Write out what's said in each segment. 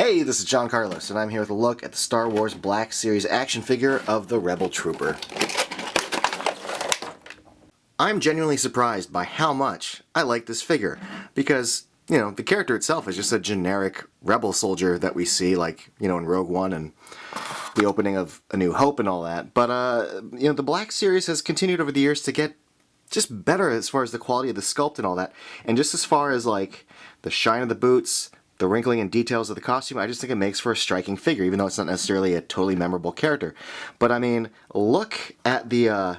Hey, this is John Carlos, and I'm here with a look at the Star Wars Black Series action figure of the Rebel Trooper. I'm genuinely surprised by how much I like this figure, because, the character itself is just a generic Rebel soldier that we see, like, in Rogue One and the opening of A New Hope and all that. But, the Black Series has continued over the years to get just better as far as the quality of the sculpt and all that, and just as far as, like, the shine of the boots, the wrinkling and details of the costume, I just think it makes for a striking figure, even though it's not necessarily a totally memorable character. But I mean, look at the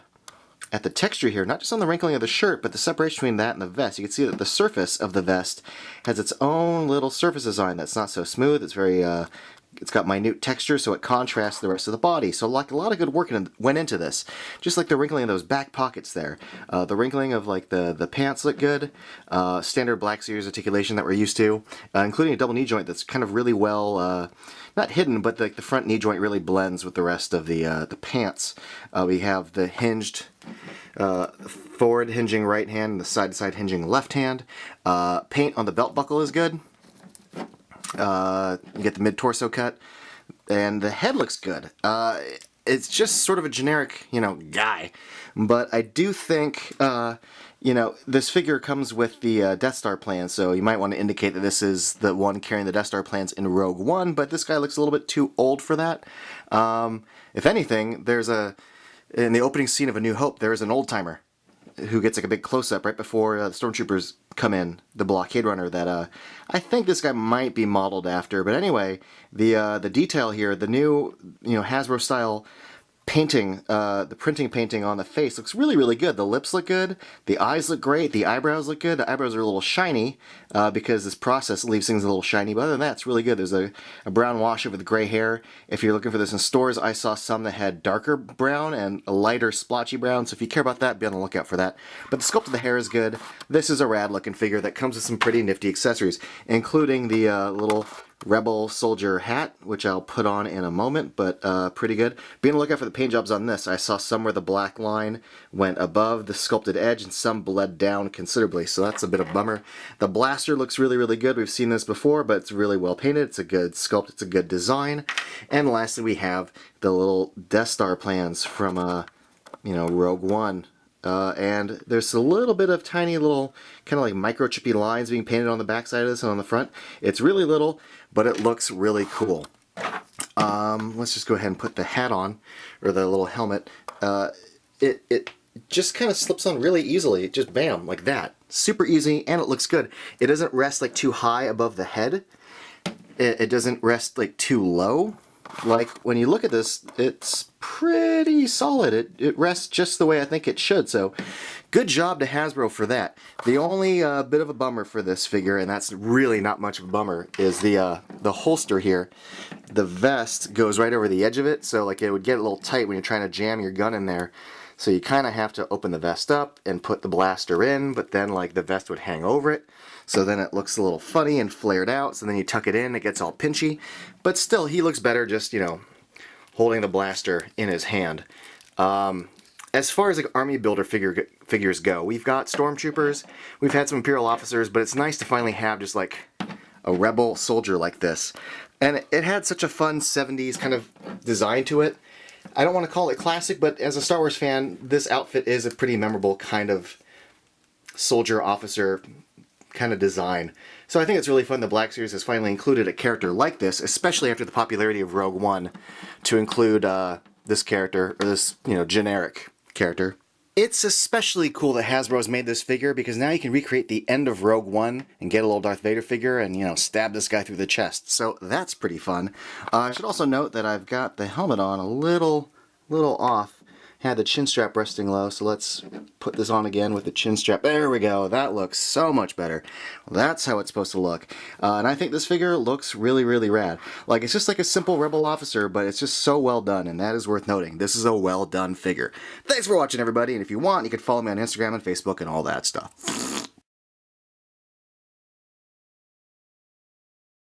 texture here, not just on the wrinkling of the shirt, but the separation between that and the vest. You can see that the surface of the vest has its own little surface design that's not so smooth. It's very, it's got minute texture, so it contrasts the rest of the body. So like a lot of good work went into this. Just like the wrinkling of those back pockets there. The wrinkling of like the pants look good. Standard Black Series articulation that we're used to. Including a double knee joint that's kind of really well, not hidden, but the front knee joint really blends with the rest of the pants. We have the hinged forward hinging right hand and the side-to-side hinging left hand. Paint on the belt buckle is good. You get the mid-torso cut, and the head looks good. It's just sort of a generic, guy. But I do think, this figure comes with the Death Star plans, so you might want to indicate that this is the one carrying the Death Star plans in Rogue One, but this guy looks a little bit too old for that. If anything, in the opening scene of A New Hope, there is an old-timer who gets like a big close-up right before the stormtroopers come in, the blockade runner that I think this guy might be modeled after. But anyway, the detail here, the new Hasbro style painting, the printing painting on the face looks really, really good. The lips look good, the eyes look great, the eyebrows look good. The eyebrows are a little shiny because this process leaves things a little shiny, but other than that, it's really good. There's a brown wash over the gray hair. If you're looking for this in stores, I saw some that had darker brown and a lighter splotchy brown, so if you care about that, be on the lookout for that. But the sculpt of the hair is good. This is a rad looking figure that comes with some pretty nifty accessories, including the little Rebel soldier hat, which I'll put on in a moment, but pretty good. Be on the lookout for the paint jobs on this. I saw some where the black line went above the sculpted edge and some bled down considerably, so that's a bit of a bummer. The blaster looks really, really good. We've seen this before, but it's really well painted. It's a good sculpt. It's a good design. And lastly, we have the little Death Star plans from, Rogue One. And there's a little bit of tiny little kind of like microchippy lines being painted on the back side of this and on the front. It's really little, but it looks really cool. Let's just go ahead and put the hat on, or the little helmet. It just kind of slips on really easily. Just bam, like that. Super easy, and it looks good. It doesn't rest like too high above the head. It doesn't rest like too low. Like, when you look at this, it's pretty solid. It rests just the way I think it should, so good job to Hasbro for that. The only bit of a bummer for this figure, and that's really not much of a bummer, is the holster here. The vest goes right over the edge of it, so like it would get a little tight when you're trying to jam your gun in there. So you kind of have to open the vest up and put the blaster in, but then like the vest would hang over it. So then it looks a little funny and flared out, so then you tuck it in, it gets all pinchy. But still, he looks better just, holding the blaster in his hand. As far as like army builder figures go, we've got stormtroopers, we've had some Imperial officers, but it's nice to finally have just like a rebel soldier like this. And it had such a fun 70s kind of design to it. I don't want to call it classic, but as a Star Wars fan, this outfit is a pretty memorable kind of soldier officer kind of design. So I think it's really fun the Black Series has finally included a character like this, especially after the popularity of Rogue One, to include this character, or this, generic character. It's especially cool that Hasbro has made this figure, because now you can recreate the end of Rogue One and get a little Darth Vader figure and, stab this guy through the chest. So that's pretty fun. I should also note that I've got the helmet on a little off. Had the chin strap resting low, so let's put this on again with the chin strap. There we go. That looks so much better. Well, that's how it's supposed to look. And I think this figure looks really, really rad. Like, it's just like a simple Rebel officer, but it's just so well done, and that is worth noting. This is a well done figure. Thanks for watching, everybody, and if you want, you can follow me on Instagram and Facebook and all that stuff.